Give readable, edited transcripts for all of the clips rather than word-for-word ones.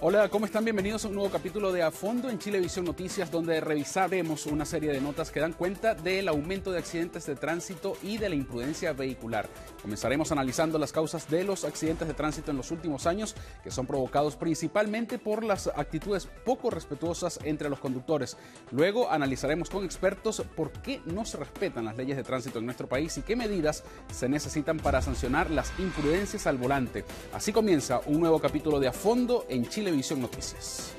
Hola, ¿cómo están? Bienvenidos a un nuevo capítulo de A Fondo en Chilevisión Noticias, donde revisaremos una serie de notas que dan cuenta del aumento de accidentes de tránsito y de la imprudencia vehicular. Comenzaremos analizando las causas de los accidentes de tránsito en los últimos años, que son provocados principalmente por las actitudes poco respetuosas entre los conductores. Luego analizaremos con expertos por qué no se respetan las leyes de tránsito en nuestro país y qué medidas se necesitan para sancionar las imprudencias al volante. Así comienza un nuevo capítulo de A Fondo en Chilevisión Noticias.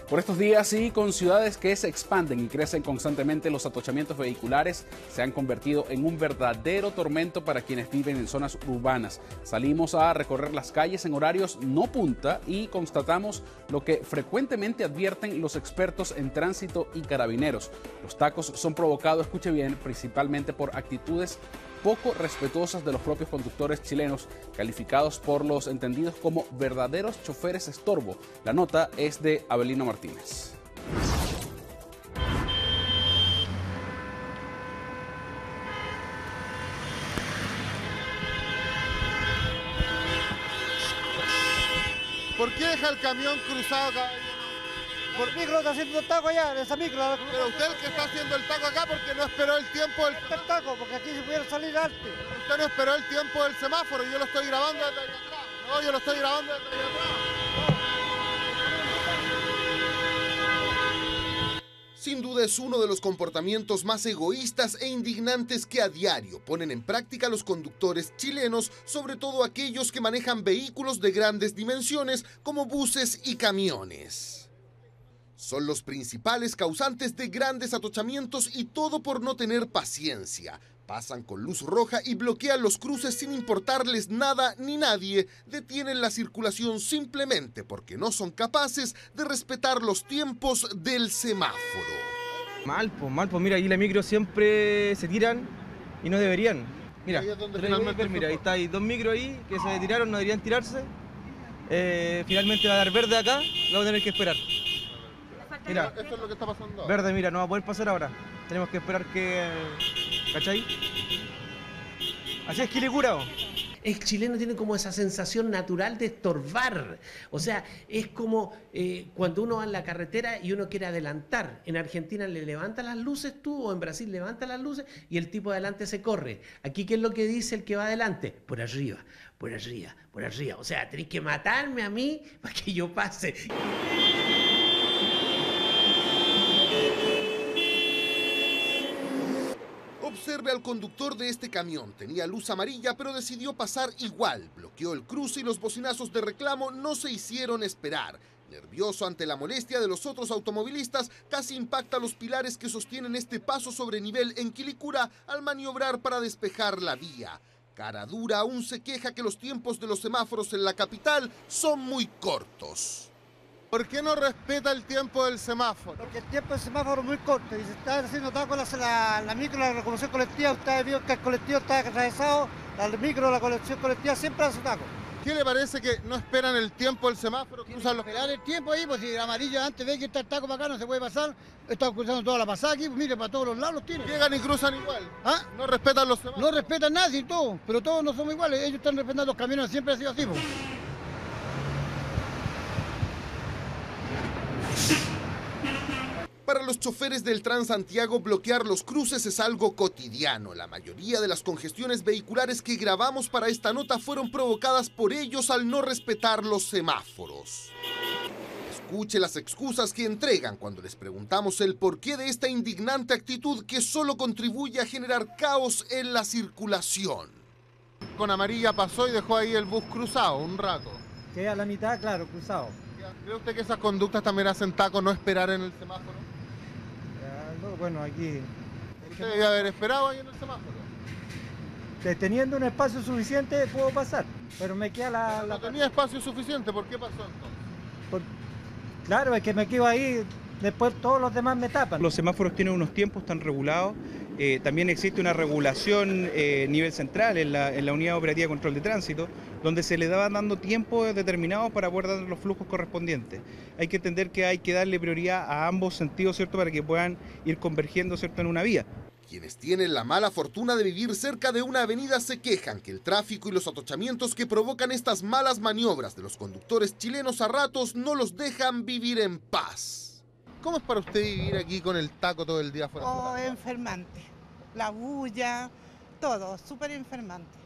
Por estos días y con ciudades que se expanden y crecen constantemente, los atochamientos vehiculares se han convertido en un verdadero tormento para quienes viven en zonas urbanas. Salimos a recorrer las calles en horarios no punta y constatamos lo que frecuentemente advierten los expertos en tránsito y carabineros. Los tacos son provocados, escuche bien, principalmente por actitudes poco respetuosas de los propios conductores chilenos, calificados por los entendidos como verdaderos choferes estorbo. La nota es de Abelino Martínez. ¿Por qué deja el camión cruzado, caballero? Por micro está haciendo el taco allá, en esa micro. Pero usted el que está haciendo el taco acá porque no esperó el tiempo del El taco, porque aquí se pudiera salir antes. Usted no esperó el tiempo del semáforo, yo lo estoy grabando desde allá atrás. No, yo lo estoy grabando desde allá atrás. Sin duda es uno de los comportamientos más egoístas e indignantes que a diario ponen en práctica los conductores chilenos, sobre todo aquellos que manejan vehículos de grandes dimensiones como buses y camiones. Son los principales causantes de grandes atochamientos y todo por no tener paciencia. Pasan con luz roja y bloquean los cruces sin importarles nada ni nadie. Detienen la circulación simplemente porque no son capaces de respetar los tiempos del semáforo. Mal, pues mira, ahí la micro siempre se tiran y no deberían. Mira, Ahí es donde finalmente mira, ahí está, hay dos micros ahí que se tiraron, no deberían tirarse. Finalmente va a dar verde acá, lo vamos a tener que esperar. Mira, Esto es lo que está pasando ahora. verde, mira, no va a poder pasar ahora. Tenemos que esperar que... ¿Cachai? Así es Quilicura. El chileno tiene como esa sensación natural de estorbar. O sea, es como cuando uno va en la carretera y uno quiere adelantar. En Argentina le levanta las luces tú, o en Brasil levanta las luces y el tipo adelante se corre. Aquí, ¿qué es lo que dice el que va adelante? Por arriba, por arriba, por arriba. O sea, tenés que matarme a mí para que yo pase. Observe al conductor de este camión. Tenía luz amarilla, pero decidió pasar igual. Bloqueó el cruce y los bocinazos de reclamo no se hicieron esperar. Nervioso ante la molestia de los otros automovilistas, casi impacta los pilares que sostienen este paso sobre nivel en Quilicura al maniobrar para despejar la vía. Cara dura aún se queja que los tiempos de los semáforos en la capital son muy cortos. ¿Por qué no respeta el tiempo del semáforo? Porque el tiempo del semáforo es muy corto. Y se está haciendo taco la micro, la locomoción colectiva. Ustedes vieron que el colectivo está atravesado. La micro, la colección colectiva siempre hace taco. ¿Qué le parece que no esperan el tiempo del semáforo? Cruzan los... Esperar el tiempo ahí, pues si el amarillo antes ve que está el taco para acá, no se puede pasar. Está cruzando toda la pasada aquí, pues mire, para todos los lados los tiene. Llegan y cruzan igual. ¿Ah? No respetan los semáforos. No respetan nada y todo, pero todos no somos iguales. Ellos están respetando los camiones, siempre ha sido así, pues. Para los choferes del Transantiago, bloquear los cruces es algo cotidiano. La mayoría de las congestiones vehiculares que grabamos para esta nota fueron provocadas por ellos al no respetar los semáforos. Escuche las excusas que entregan cuando les preguntamos el porqué de esta indignante actitud que solo contribuye a generar caos en la circulación. Con amarilla pasó y dejó ahí el bus cruzado un rato. Queda a la mitad, claro, cruzado. ¿Cree usted que esas conductas también hacen taco no esperar en el semáforo? Bueno, aquí, Usted debe haber esperado ahí en el semáforo. teniendo un espacio suficiente, puedo pasar. Pero me queda No tenía espacio suficiente, ¿por qué pasó entonces? Claro, es que me quedo ahí, después todos los demás me tapan. Los semáforos tienen unos tiempos tan regulados. También existe una regulación nivel central en la Unidad Operativa de Control de Tránsito, donde se le va dando tiempo determinado para poder dar los flujos correspondientes. Hay que entender que hay que darle prioridad a ambos sentidos, ¿cierto?, para que puedan ir convergiendo, ¿cierto?, en una vía. Quienes tienen la mala fortuna de vivir cerca de una avenida se quejan que el tráfico y los atochamientos que provocan estas malas maniobras de los conductores chilenos a ratos no los dejan vivir en paz. ¿Cómo es para usted vivir aquí con el taco todo el día afuera? Oh, enfermante. La bulla, todo, súper enfermante.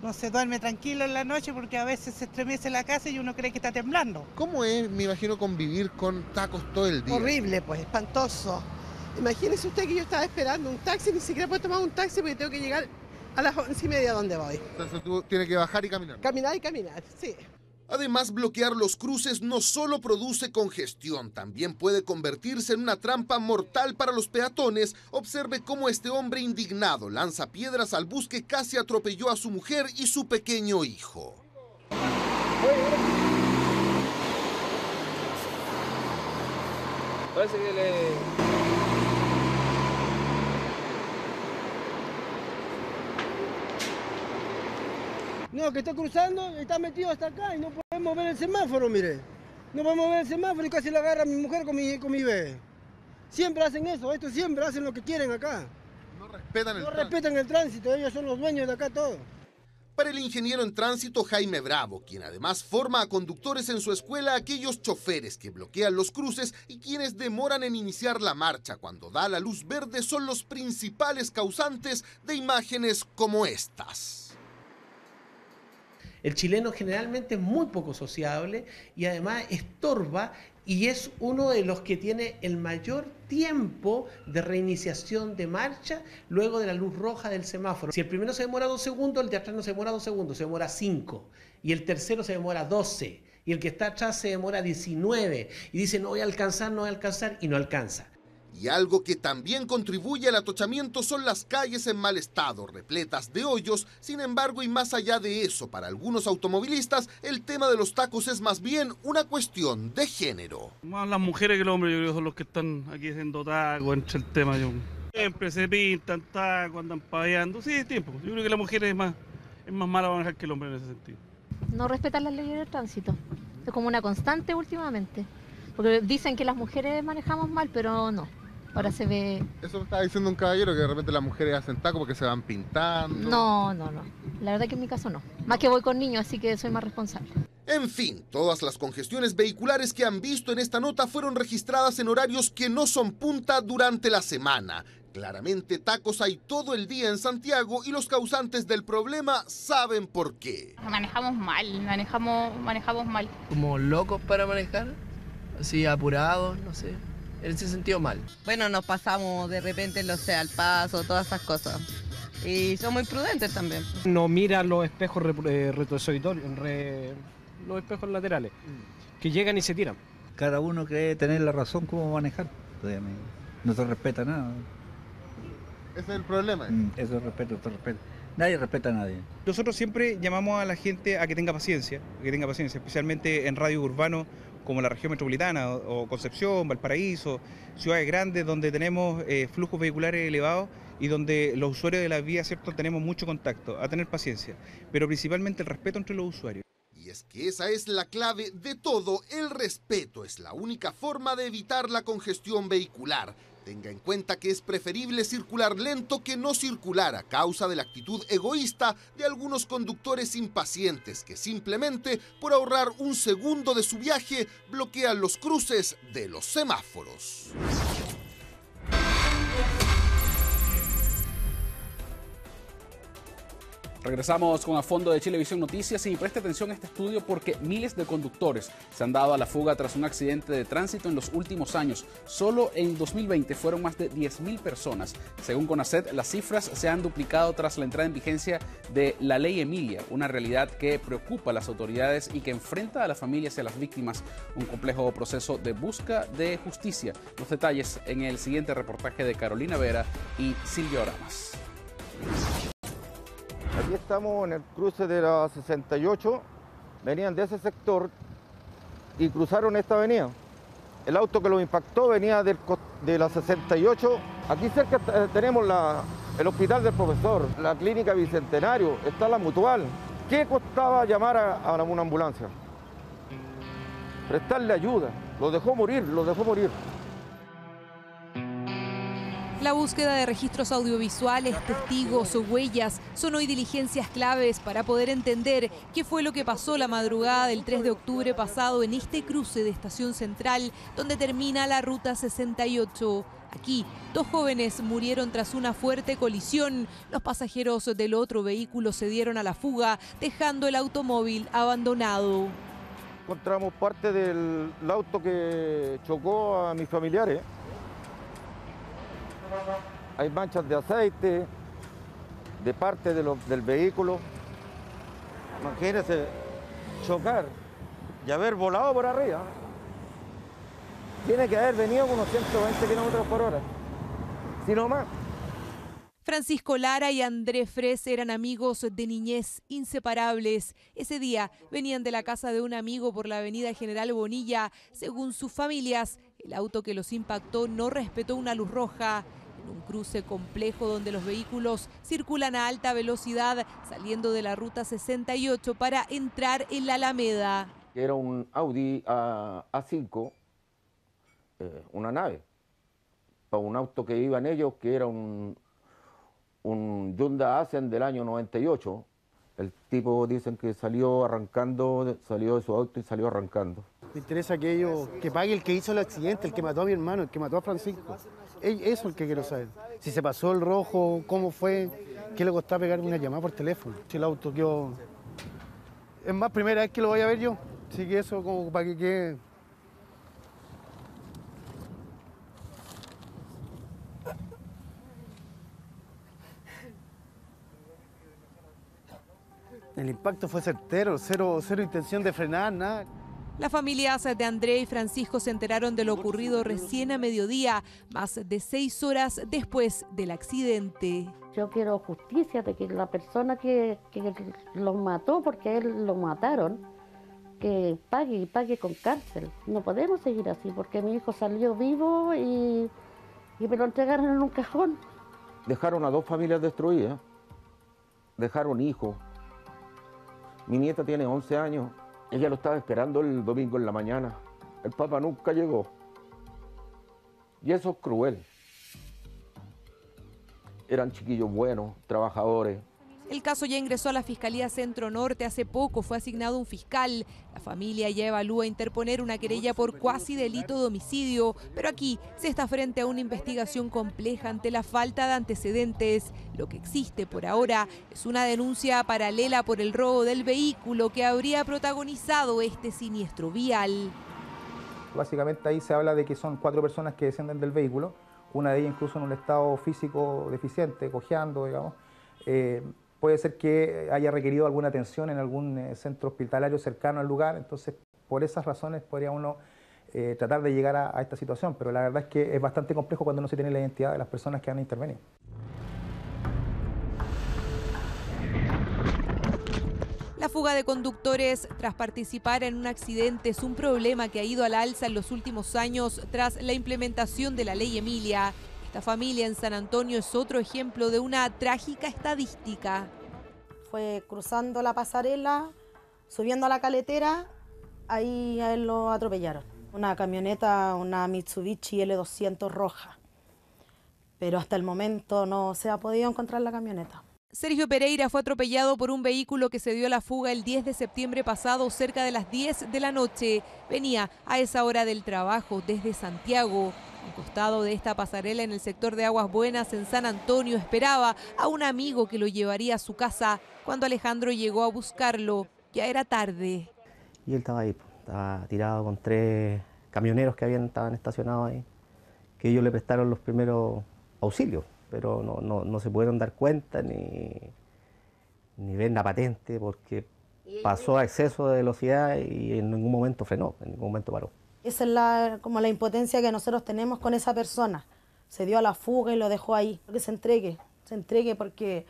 No se duerme tranquilo en la noche porque a veces se estremece la casa y uno cree que está temblando. ¿Cómo es, me imagino, convivir con tacos todo el día? Horrible, pues, espantoso. Imagínese usted que yo estaba esperando un taxi, ni siquiera puedo tomar un taxi porque tengo que llegar a las 11:30 donde voy. Entonces tú tienes que bajar y caminar. Caminar y caminar, sí. Además, bloquear los cruces no solo produce congestión, también puede convertirse en una trampa mortal para los peatones. Observe cómo este hombre indignado lanza piedras al bus que casi atropelló a su mujer y su pequeño hijo. Parece que No, que está cruzando, está metido hasta acá y no podemos ver el semáforo, mire. No podemos ver el semáforo y casi le agarra a mi mujer con mi bebé. Siempre hacen eso, estos siempre hacen lo que quieren acá. No respetan el No tránsito. respetan el tránsito, ellos son los dueños de acá todo. Para el ingeniero en tránsito Jaime Bravo, quien además forma a conductores en su escuela, aquellos choferes que bloquean los cruces y quienes demoran en iniciar la marcha cuando da la luz verde son los principales causantes de imágenes como estas. El chileno generalmente es muy poco sociable y además estorba y es uno de los que tiene el mayor tiempo de reiniciación de marcha luego de la luz roja del semáforo. Si el primero se demora 2 segundos, el de atrás no se demora 2 segundos, se demora 5. Y el tercero se demora 12. Y el que está atrás se demora 19. Y dice, no voy a alcanzar, no voy a alcanzar, y no alcanza. Y algo que también contribuye al atochamiento son las calles en mal estado, repletas de hoyos. Sin embargo, y más allá de eso, para algunos automovilistas, el tema de los tacos es más bien una cuestión de género. Más las mujeres que los hombres, yo creo que son los que están aquí haciendo tacos, entre el tema. Siempre se pintan tacos, andan payando. Sí, tiempo. Yo creo que la mujer es más mala para manejar que el hombre en ese sentido. No respetan las leyes de tránsito. Es como una constante últimamente. Porque dicen que las mujeres manejamos mal, pero no. Ahora se ve... Eso me estaba diciendo un caballero, que de repente las mujeres hacen taco porque se van pintando. No. La verdad que en mi caso no. Más que voy con niños, así que soy más responsable. En fin, todas las congestiones vehiculares que han visto en esta nota fueron registradas en horarios que no son punta durante la semana. Claramente tacos hay todo el día en Santiago y los causantes del problema saben por qué. Manejamos mal. como locos para manejar, así apurados, no sé. En ese sentido mal. Bueno, nos pasamos de repente, no sé, al paso, todas esas cosas. Y son muy prudentes también. No mira los espejos retrovisores, los espejos laterales, que llegan y se tiran. Cada uno cree tener la razón cómo manejar. No se respeta nada. Ese es el problema. Eso es respeto, Nadie respeta a nadie. Nosotros siempre llamamos a la gente a que tenga paciencia, especialmente en radio urbano como la región metropolitana o Concepción, Valparaíso, ciudades grandes donde tenemos flujos vehiculares elevados y donde los usuarios de las vías, ¿cierto?, tenemos mucho contacto, a tener paciencia, pero principalmente el respeto entre los usuarios. Y es que esa es la clave de todo, el respeto es la única forma de evitar la congestión vehicular. Tenga en cuenta que es preferible circular lento que no circular a causa de la actitud egoísta de algunos conductores impacientes que simplemente por ahorrar un segundo de su viaje bloquean los cruces de los semáforos. Regresamos con A Fondo de Chilevisión Noticias y preste atención a este estudio porque miles de conductores se han dado a la fuga tras un accidente de tránsito en los últimos años. Solo en 2020 fueron más de 10.000 personas. Según CONACET, las cifras se han duplicado tras la entrada en vigencia de la Ley Emilia, una realidad que preocupa a las autoridades y que enfrenta a las familias y a las víctimas un complejo proceso de busca de justicia. Los detalles en el siguiente reportaje de Carolina Vera y Silvio Oramas. Aquí estamos en el cruce de la 68, venían de ese sector y cruzaron esta avenida. El auto que los impactó venía de la 68. Aquí cerca tenemos el hospital del profesor, la clínica Bicentenario, está la Mutual. ¿Qué costaba llamar a una ambulancia? Prestarle ayuda, los dejó morir. La búsqueda de registros audiovisuales, testigos o huellas son hoy diligencias claves para poder entender qué fue lo que pasó la madrugada del 3 de octubre pasado en este cruce de Estación Central, donde termina la Ruta 68. Aquí, 2 jóvenes murieron tras una fuerte colisión. Los pasajeros del otro vehículo se dieron a la fuga, dejando el automóvil abandonado. Encontramos parte del auto que chocó a mis familiares. Hay manchas de aceite, de parte del vehículo. Imagínense chocar y haber volado por arriba. Tiene que haber venido con unos 120 kilómetros por hora, si no más. Francisco Lara y André Fres eran amigos de niñez, inseparables. Ese día venían de la casa de un amigo por la avenida General Bonilla. Según sus familias, el auto que los impactó no respetó una luz roja. En un cruce complejo donde los vehículos circulan a alta velocidad, saliendo de la Ruta 68 para entrar en la Alameda. Era un Audi A5, una nave, para un auto que iban ellos, que era un Hyundai Accent del año 98. El tipo dicen que salió de su auto y salió arrancando. Me interesa que pague el que hizo el accidente, el que mató a mi hermano, el que mató a Francisco. Eso es el que quiero saber. Si se pasó el rojo, cómo fue, qué le costó pegarme una llamada por teléfono. Si el auto quedó... Es más, primera vez que lo voy a ver yo. Así que eso como para que quede... El impacto fue certero, cero intención de frenar, nada. Las familias de André y Francisco se enteraron de lo ocurrido recién a mediodía, más de 6 horas después del accidente. Yo quiero justicia de que la persona que los mató, porque a él lo mataron, que pague con cárcel. No podemos seguir así, porque mi hijo salió vivo y me lo entregaron en un cajón. Dejaron a 2 familias destruidas, dejaron hijos. Mi nieta tiene 11 años, ella lo estaba esperando el domingo en la mañana. El papá nunca llegó. Y eso es cruel. Eran chiquillos buenos, trabajadores. El caso ya ingresó a la Fiscalía Centro Norte. Hace poco fue asignado un fiscal. La familia ya evalúa interponer una querella por cuasi delito de homicidio, pero aquí se está frente a una investigación compleja ante la falta de antecedentes. Lo que existe por ahora es una denuncia paralela por el robo del vehículo que habría protagonizado este siniestro vial. Básicamente ahí se habla de que son 4 personas que descienden del vehículo, una de ellas incluso en un estado físico deficiente, cojeando, digamos. Puede ser que haya requerido alguna atención en algún centro hospitalario cercano al lugar, entonces por esas razones podría uno tratar de llegar a esta situación, pero la verdad es que es bastante complejo cuando no se tiene la identidad de las personas que han intervenido. La fuga de conductores tras participar en un accidente es un problema que ha ido a la alza en los últimos años tras la implementación de la Ley Emilia. Esta familia en San Antonio es otro ejemplo de una trágica estadística. Fue cruzando la pasarela, subiendo a la caletera, ahí a él lo atropellaron. Una camioneta, una Mitsubishi L200 roja. Pero hasta el momento no se ha podido encontrar la camioneta. Sergio Pereira fue atropellado por un vehículo que se dio a la fuga el 10 de septiembre pasado cerca de las 10 de la noche. Venía a esa hora del trabajo desde Santiago. Al costado de esta pasarela en el sector de Aguas Buenas en San Antonio esperaba a un amigo que lo llevaría a su casa. Cuando Alejandro llegó a buscarlo, ya era tarde. Y él estaba ahí, estaba tirado con 3 camioneros que estaban estacionados ahí, que ellos le prestaron los primeros auxilios, pero no se pudieron dar cuenta ni ver la patente porque pasó a exceso de velocidad y en ningún momento frenó, en ningún momento paró. Esa es como la impotencia que nosotros tenemos con esa persona. Se dio a la fuga y lo dejó ahí. Que se entregue porque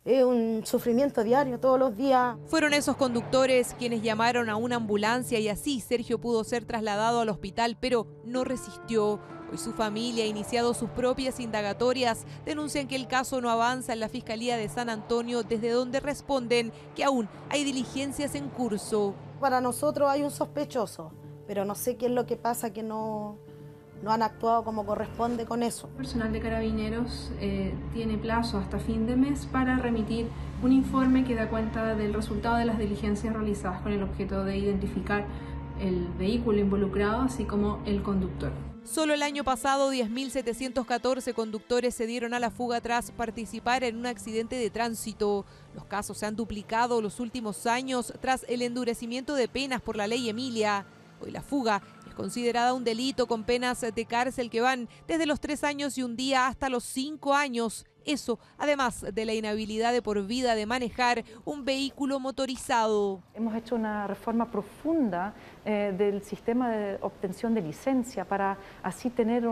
es un sufrimiento diario, todos los días. Fueron esos conductores quienes llamaron a una ambulancia y así Sergio pudo ser trasladado al hospital, pero no resistió. Hoy su familia ha iniciado sus propias indagatorias. Denuncian que el caso no avanza en la Fiscalía de San Antonio, desde donde responden que aún hay diligencias en curso. Para nosotros hay un sospechoso, pero no sé qué es lo que pasa, que no no han actuado como corresponde con eso. El personal de Carabineros tiene plazo hasta fin de mes para remitir un informe que da cuenta del resultado de las diligencias realizadas con el objeto de identificar el vehículo involucrado, así como el conductor. Solo el año pasado, 10.714 conductores se dieron a la fuga tras participar en un accidente de tránsito. Los casos se han duplicado los últimos años tras el endurecimiento de penas por la ley Emilia. Hoy la fuga es considerada un delito con penas de cárcel que van desde los 3 años y un día hasta los 5 años. Eso, además de la inhabilidad de por vida de manejar un vehículo motorizado. Hemos hecho una reforma profunda del sistema de obtención de licencia para así tener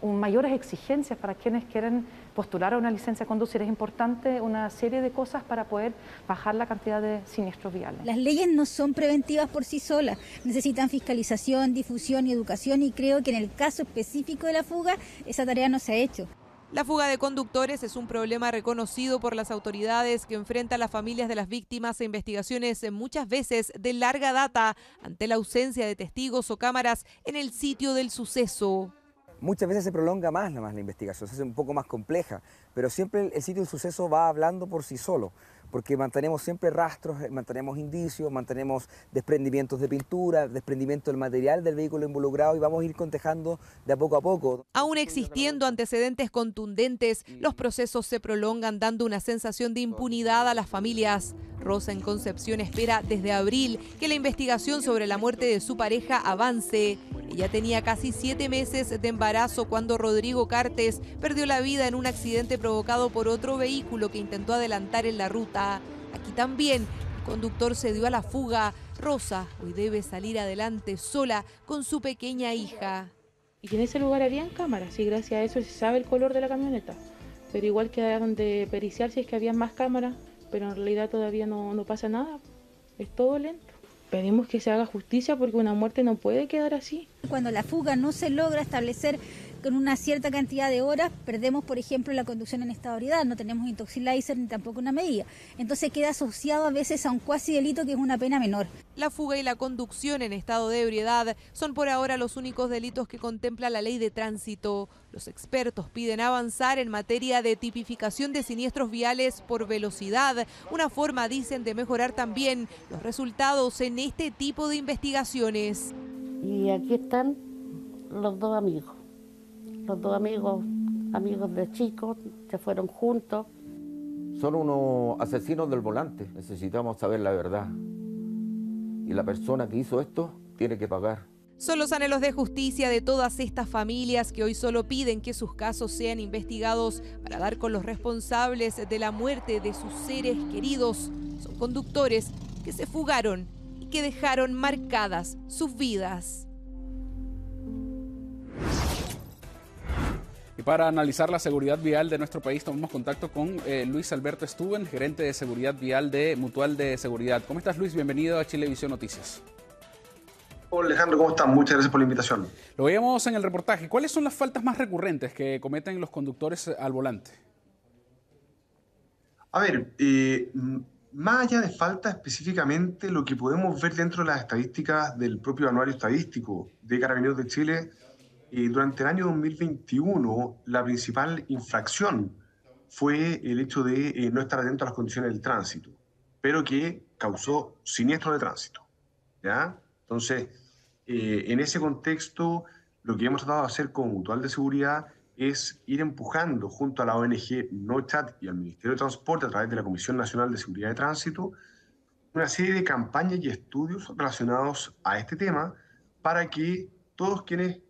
mayores exigencias para quienes quieren postular a una licencia de conducir. Es importante una serie de cosas para poder bajar la cantidad de siniestros viales. Las leyes no son preventivas por sí solas, necesitan fiscalización, difusión y educación, y creo que en el caso específico de la fuga esa tarea no se ha hecho. La fuga de conductores es un problema reconocido por las autoridades que enfrenta a las familias de las víctimas a investigaciones muchas veces de larga data ante la ausencia de testigos o cámaras en el sitio del suceso. Muchas veces se prolonga más la investigación, se hace un poco más compleja, pero siempre el sitio del suceso va hablando por sí solo, porque mantenemos siempre rastros, mantenemos indicios, mantenemos desprendimientos de pintura, desprendimiento del material del vehículo involucrado y vamos a ir contejando de a poco. Aún existiendo antecedentes contundentes, los procesos se prolongan dando una sensación de impunidad a las familias. Rosa en Concepción espera desde abril que la investigación sobre la muerte de su pareja avance. Ella tenía casi 7 meses de embarazo cuando Rodrigo Cartes perdió la vida en un accidente provocado por otro vehículo que intentó adelantar en la ruta. Aquí también el conductor se dio a la fuga. Rosa hoy debe salir adelante sola con su pequeña hija. Y en ese lugar habían cámaras y gracias a eso se sabe el color de la camioneta. Pero igual quedaron de periciar si es que había más cámaras, pero en realidad todavía no pasa nada. Es todo lento. Pedimos que se haga justicia porque una muerte no puede quedar así. Cuando la fuga no se logra establecer con una cierta cantidad de horas, perdemos, por ejemplo, la conducción en estado de ebriedad, no tenemos intoxilizer ni tampoco una medida. Entonces queda asociado a veces a un cuasi delito que es una pena menor. La fuga y la conducción en estado de ebriedad son por ahora los únicos delitos que contempla la ley de tránsito. Los expertos piden avanzar en materia de tipificación de siniestros viales por velocidad, una forma, dicen, de mejorar también los resultados en este tipo de investigaciones. Y aquí están los dos amigos de chicos, se fueron juntos. Son unos asesinos del volante, necesitamos saber la verdad. Y la persona que hizo esto tiene que pagar. Son los anhelos de justicia de todas estas familias que hoy solo piden que sus casos sean investigados para dar con los responsables de la muerte de sus seres queridos. Son conductores que se fugaron y que dejaron marcadas sus vidas. Y para analizar la seguridad vial de nuestro país tomamos contacto con Luis Alberto Stuben, gerente de seguridad vial de Mutual de Seguridad. ¿Cómo estás, Luis? Bienvenido a Chilevisión Noticias. Hola Alejandro, ¿cómo estás? Muchas gracias por la invitación. Lo veíamos en el reportaje. ¿Cuáles son las faltas más recurrentes que cometen los conductores al volante? A ver, más allá de faltas específicamente, lo que podemos ver dentro de las estadísticas del propio anuario estadístico de Carabineros de Chile, durante el año 2021 la principal infracción fue el hecho de no estar atento a las condiciones del tránsito, pero que causó siniestros de tránsito, ¿ya? Entonces, en ese contexto, lo que hemos tratado de hacer como Mutual de Seguridad es ir empujando junto a la ONG NOCHAT y al Ministerio de Transporte a través de la Comisión Nacional de Seguridad de Tránsito una serie de campañas y estudios relacionados a este tema para que todos quienes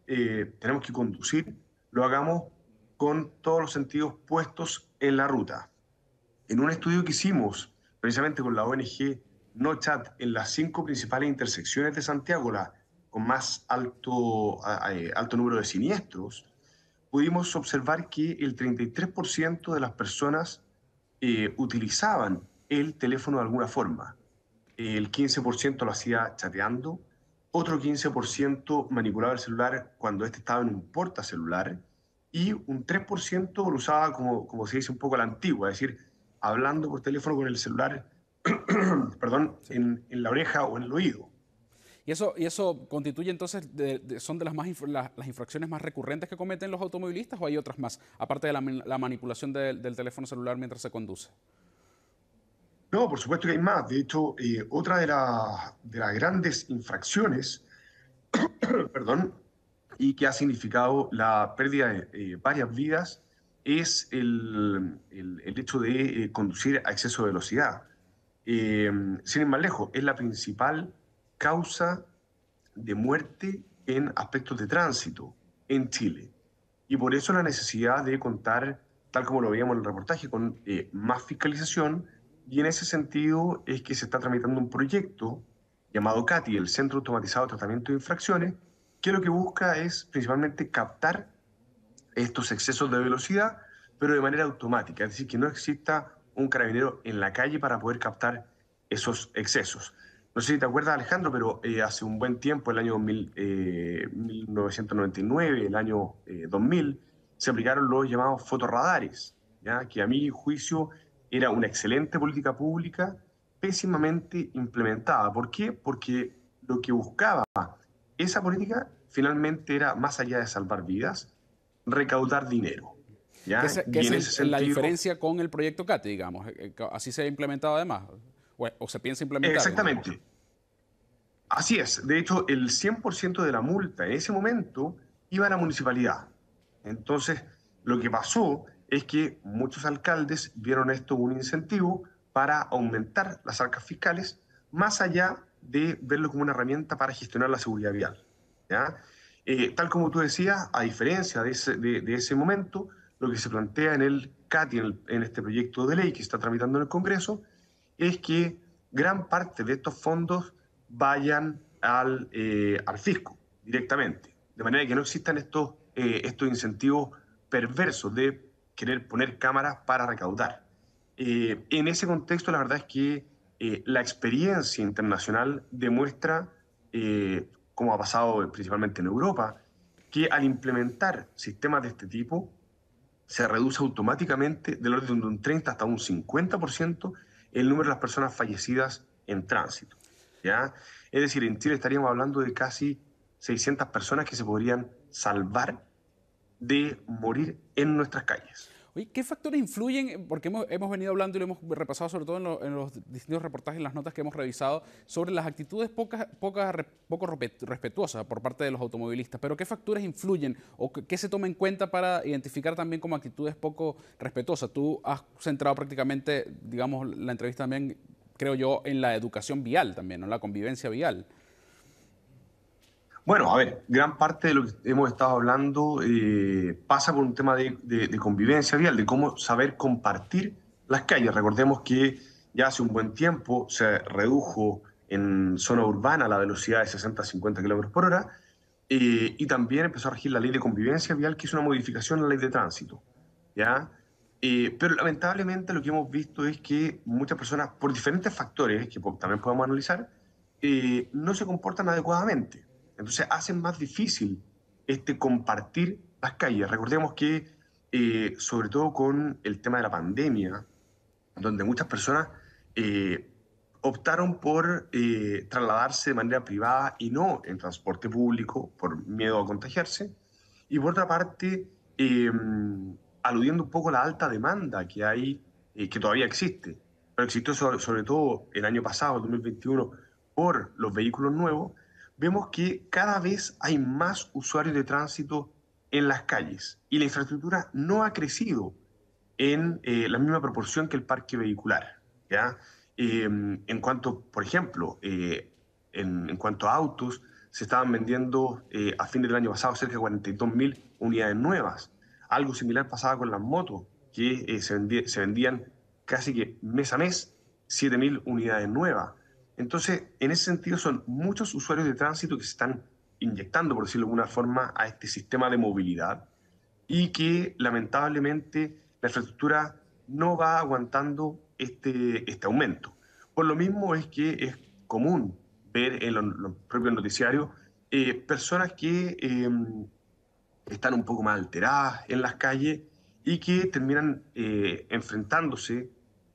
tenemos que conducir lo hagamos con todos los sentidos puestos en la ruta. En un estudio que hicimos precisamente con la ONG NOCHAT en las 5 principales intersecciones de Santiago, con más alto número de siniestros, pudimos observar que el 33% de las personas utilizaban el teléfono de alguna forma. El 15% lo hacía chateando, otro 15% manipulaba el celular cuando este estaba en un portacelular y un 3% lo usaba como se dice un poco a la antigua, es decir, hablando por teléfono con el celular perdón, en la oreja o en el oído. ¿Y eso constituye entonces, son de las infracciones más recurrentes que cometen los automovilistas o hay otras más, aparte de la manipulación del teléfono celular mientras se conduce? No, por supuesto que hay más. De hecho, otra de las grandes infracciones, perdón, y que ha significado la pérdida de varias vidas es el hecho de conducir a exceso de velocidad. Sin ir más lejos, es la principal causa de muerte en aspectos de tránsito en Chile. Y por eso la necesidad de contar, tal como lo veíamos en el reportaje, con más fiscalización. Y en ese sentido es que se está tramitando un proyecto llamado CATI, el Centro Automatizado de Tratamiento de Infracciones, que lo que busca es principalmente captar estos excesos de velocidad, pero de manera automática, es decir, que no exista un carabinero en la calle para poder captar esos excesos. No sé si te acuerdas, Alejandro, pero hace un buen tiempo, el año 1999, el año 2000, se aplicaron los llamados fotorradares, ¿ya? Que a mi juicio era una excelente política pública, pésimamente implementada. ¿Por qué? Porque lo que buscaba esa política finalmente era, más allá de salvar vidas, recaudar dinero. ¿Ya? ¿Qué es la diferencia con el proyecto CATI, digamos? ¿Así se ha implementado además? ¿O se piensa implementar? Exactamente. Digamos. Así es. De hecho, el 100% de la multa en ese momento iba a la municipalidad. Entonces, lo que pasó es que muchos alcaldes vieron esto un incentivo para aumentar las arcas fiscales, más allá de verlo como una herramienta para gestionar la seguridad vial, ¿ya? Tal como tú decías, a diferencia de ese momento, lo que se plantea en el CATI, en este proyecto de ley que se está tramitando en el Congreso, es que gran parte de estos fondos vayan al fisco directamente, de manera que no existan estos incentivos perversos de querer poner cámaras para recaudar. En ese contexto, la verdad es que la experiencia internacional demuestra, como ha pasado principalmente en Europa, que al implementar sistemas de este tipo, se reduce automáticamente del orden de un 30 hasta un 50% el número de las personas fallecidas en tránsito, ¿ya? Es decir, en Chile estaríamos hablando de casi 600 personas que se podrían salvar de morir en nuestras calles. Oye, ¿qué factores influyen? Porque hemos venido hablando y lo hemos repasado sobre todo en los distintos reportajes, en las notas que hemos revisado, sobre las actitudes poco respetuosas por parte de los automovilistas. Pero ¿qué factores influyen o qué se toma en cuenta para identificar también como actitudes poco respetuosas? Tú has centrado prácticamente, digamos, la entrevista también, creo yo, en la educación vial también, ¿no? La convivencia vial. Bueno, a ver, gran parte de lo que hemos estado hablando pasa por un tema de convivencia vial, de cómo saber compartir las calles. Recordemos que ya hace un buen tiempo se redujo en zona urbana la velocidad de 60 a 50 kilómetros por hora y también empezó a regir la ley de convivencia vial, que es una modificación a la ley de tránsito, ¿ya? Pero lamentablemente lo que hemos visto es que muchas personas, por diferentes factores que también podemos analizar, no se comportan adecuadamente. Entonces hacen más difícil compartir las calles. Recordemos que, sobre todo con el tema de la pandemia, donde muchas personas optaron por trasladarse de manera privada y no en transporte público por miedo a contagiarse, y por otra parte, aludiendo un poco a la alta demanda que hay, que todavía existe, pero existió sobre todo el año pasado, el 2021, por los vehículos nuevos, vemos que cada vez hay más usuarios de tránsito en las calles y la infraestructura no ha crecido en la misma proporción que el parque vehicular, ¿ya? En cuanto, por ejemplo, en cuanto a autos, se estaban vendiendo a fin del año pasado cerca de 42.000 unidades nuevas. Algo similar pasaba con las motos, que se vendían casi que mes a mes 7.000 unidades nuevas. Entonces, en ese sentido, son muchos usuarios de tránsito que se están inyectando, por decirlo de alguna forma, a este sistema de movilidad y que, lamentablemente, la infraestructura no va aguantando este aumento. Por lo mismo es que es común ver en los propios noticiarios personas que están un poco más alteradas en las calles y que terminan enfrentándose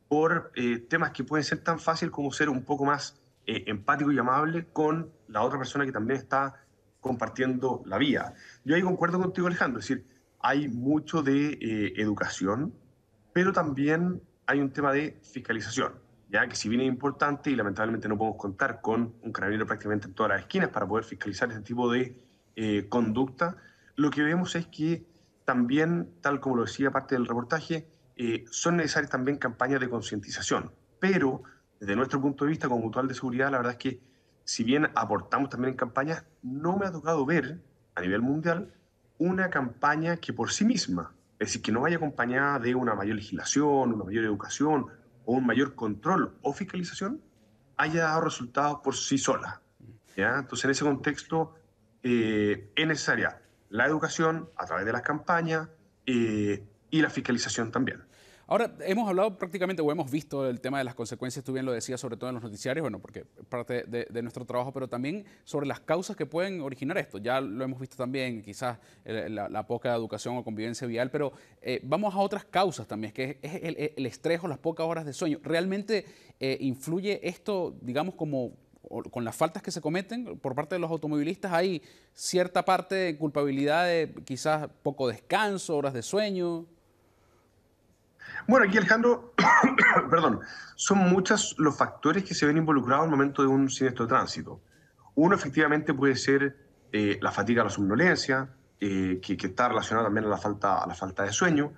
por temas que pueden ser tan fáciles como ser un poco más empático y amable con la otra persona que también está compartiendo la vía. Yo ahí concuerdo contigo, Alejandro, es decir, hay mucho de educación, pero también hay un tema de fiscalización, ya que si bien es importante y lamentablemente no podemos contar con un carabinero prácticamente en todas las esquinas para poder fiscalizar este tipo de conducta, lo que vemos es que también, tal como lo decía parte del reportaje, son necesarias también campañas de concientización, pero desde nuestro punto de vista como Mutual de Seguridad, la verdad es que si bien aportamos también en campañas, no me ha tocado ver a nivel mundial una campaña que por sí misma, es decir, que no vaya acompañada de una mayor legislación, una mayor educación o un mayor control o fiscalización, haya dado resultados por sí sola, ¿ya? Entonces, en ese contexto es necesaria la educación a través de las campañas y la fiscalización también. Ahora, hemos hablado prácticamente, o hemos visto el tema de las consecuencias, tú bien lo decías, sobre todo en los noticiarios, bueno, porque es parte de nuestro trabajo, pero también sobre las causas que pueden originar esto. Ya lo hemos visto también, quizás la poca educación o convivencia vial, pero vamos a otras causas también, que es el estrés o las pocas horas de sueño. ¿Realmente influye esto, digamos, como con las faltas que se cometen por parte de los automovilistas? ¿Hay cierta parte de culpabilidad de quizás poco descanso, horas de sueño? Bueno, aquí, Alejandro, perdón, son muchos los factores que se ven involucrados al momento de un siniestro de tránsito. Uno efectivamente puede ser la fatiga, la somnolencia, que está relacionada también a la falta de sueño.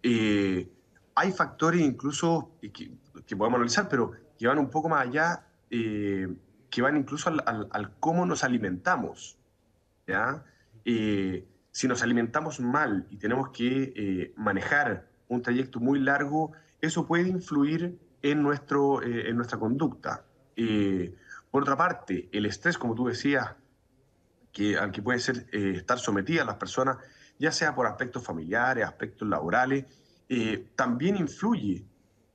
Hay factores incluso que podemos analizar, pero que van un poco más allá, que van incluso al cómo nos alimentamos, ¿ya? Si nos alimentamos mal y tenemos que manejar un trayecto muy largo, eso puede influir en nuestra conducta. Por otra parte, el estrés, como tú decías, al que puede ser estar sometidas las personas, ya sea por aspectos familiares, aspectos laborales, también influye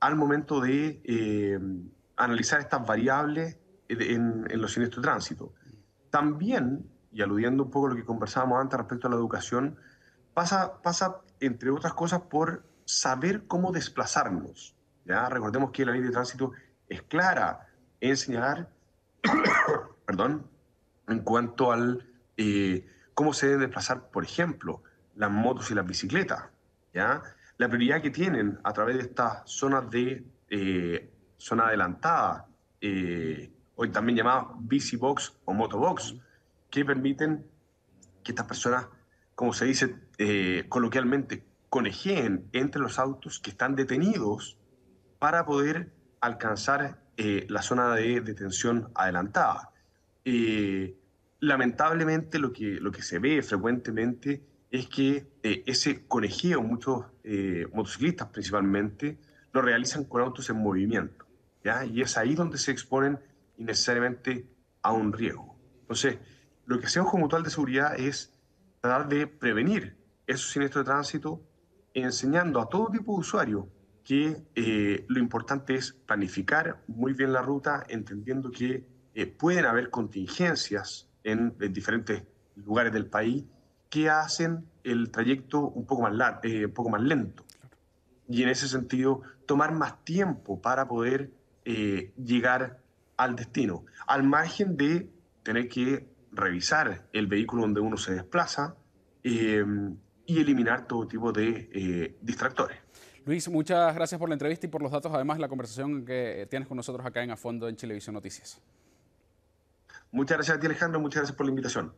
al momento de analizar estas variables en los siniestros de tránsito. También, y aludiendo un poco a lo que conversábamos antes respecto a la educación, pasa entre otras cosas, por saber cómo desplazarnos, ¿ya? Recordemos que la ley de tránsito es clara en señalar, perdón, en cuanto al cómo se deben desplazar, por ejemplo, las motos y las bicicletas, ¿ya? La prioridad que tienen a través de estas zonas de zona adelantada, hoy también llamadas bici box o motobox, que permiten que estas personas, como se dice coloquialmente, conejeen entre los autos que están detenidos para poder alcanzar la zona de detención adelantada. Lamentablemente lo que se ve frecuentemente es que ese conejeo, muchos motociclistas principalmente, lo realizan con autos en movimiento, ¿ya? Y es ahí donde se exponen innecesariamente a un riesgo. Entonces, lo que hacemos como Mutual de Seguridad es tratar de prevenir esos siniestros de tránsito, enseñando a todo tipo de usuarios que lo importante es planificar muy bien la ruta, entendiendo que pueden haber contingencias en diferentes lugares del país que hacen el trayecto un poco más lento. Y en ese sentido, tomar más tiempo para poder llegar al destino, al margen de tener que revisar el vehículo donde uno se desplaza, y eliminar todo tipo de distractores. Luis, muchas gracias por la entrevista y por los datos, además la conversación que tienes con nosotros acá en A Fondo en Chilevisión Noticias. Muchas gracias a ti, Alejandro, muchas gracias por la invitación.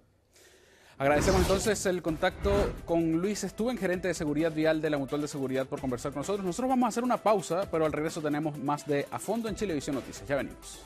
Agradecemos entonces el contacto con Luis Steuben, gerente de seguridad vial de la Mutual de Seguridad, por conversar con nosotros. Nosotros vamos a hacer una pausa, pero al regreso tenemos más de A Fondo en Chilevisión Noticias. Ya venimos.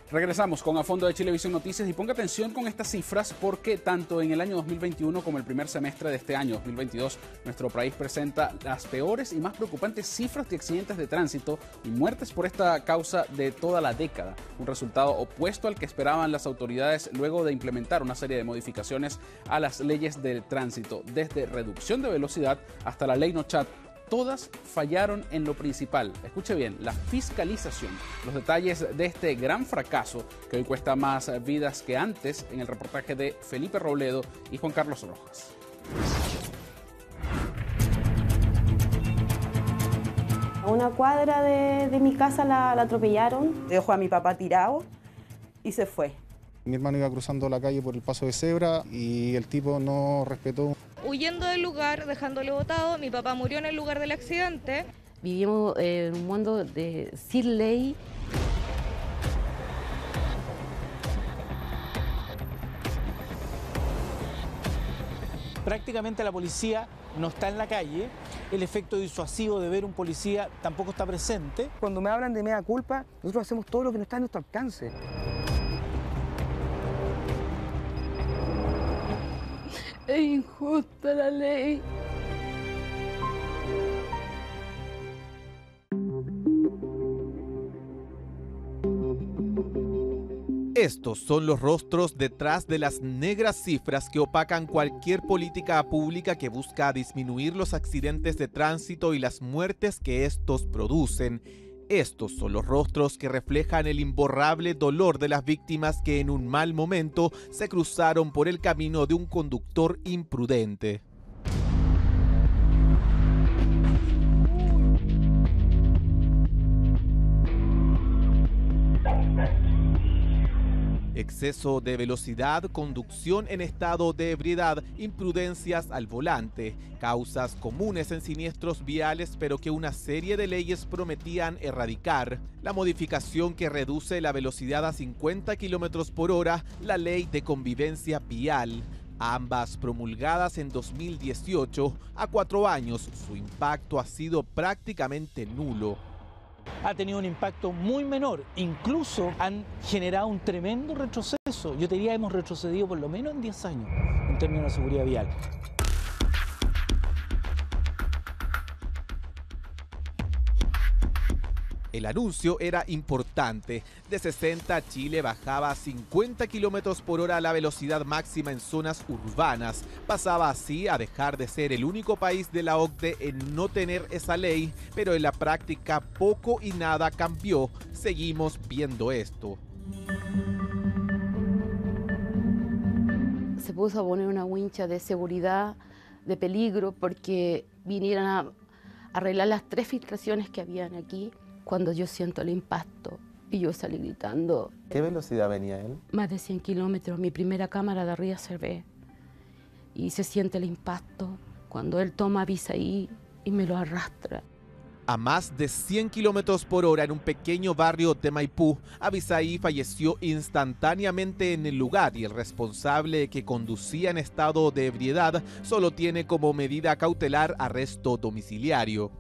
Regresamos con A Fondo de Chilevisión Noticias y ponga atención con estas cifras porque tanto en el año 2021 como el primer semestre de este año 2022 nuestro país presenta las peores y más preocupantes cifras de accidentes de tránsito y muertes por esta causa de toda la década, un resultado opuesto al que esperaban las autoridades luego de implementar una serie de modificaciones a las leyes del tránsito, desde reducción de velocidad hasta la ley No-Chat. Todas fallaron en lo principal. Escuche bien, la fiscalización. Los detalles de este gran fracaso que hoy cuesta más vidas que antes en el reportaje de Felipe Robledo y Juan Carlos Rojas. una cuadra de mi casa la atropellaron. Dejó a mi papá tirado y se fue. Mi hermano iba cruzando la calle por el paso de cebra y el tipo no respetó. Huyendo del lugar, dejándole botado, mi papá murió en el lugar del accidente. Vivimos en un mundo sin ley. Prácticamente la policía no está en la calle, el efecto disuasivo de ver un policía tampoco está presente. Cuando me hablan de mea culpa, nosotros hacemos todo lo que no está a nuestro alcance. Es injusta la ley. Estos son los rostros detrás de las negras cifras que opacan cualquier política pública que busca disminuir los accidentes de tránsito y las muertes que estos producen. Estos son los rostros que reflejan el imborrable dolor de las víctimas que en un mal momento se cruzaron por el camino de un conductor imprudente. Exceso de velocidad, conducción en estado de ebriedad, imprudencias al volante, causas comunes en siniestros viales pero que una serie de leyes prometían erradicar. La modificación que reduce la velocidad a 50 km por hora, la ley de convivencia vial. Ambas promulgadas en 2018, a 4 años, su impacto ha sido prácticamente nulo. Ha tenido un impacto muy menor, incluso han generado un tremendo retroceso. Yo te diría que hemos retrocedido por lo menos en 10 años en términos de seguridad vial. El anuncio era importante. De 60, Chile bajaba a 50 km por hora la velocidad máxima en zonas urbanas. Pasaba así a dejar de ser el único país de la OCDE en no tener esa ley, pero en la práctica poco y nada cambió. Seguimos viendo esto. Se puso a poner una wincha de seguridad, de peligro, porque vinieran a arreglar las 3 filtraciones que habían aquí. Cuando yo siento el impacto y yo salí gritando. ¿Qué velocidad venía él? Más de 100 kilómetros. Mi primera cámara de arriba se ve y se siente el impacto cuando él toma a Abisaí y me lo arrastra. A más de 100 km por hora en un pequeño barrio de Maipú, Abisaí falleció instantáneamente en el lugar y el responsable, que conducía en estado de ebriedad, solo tiene como medida cautelar arresto domiciliario.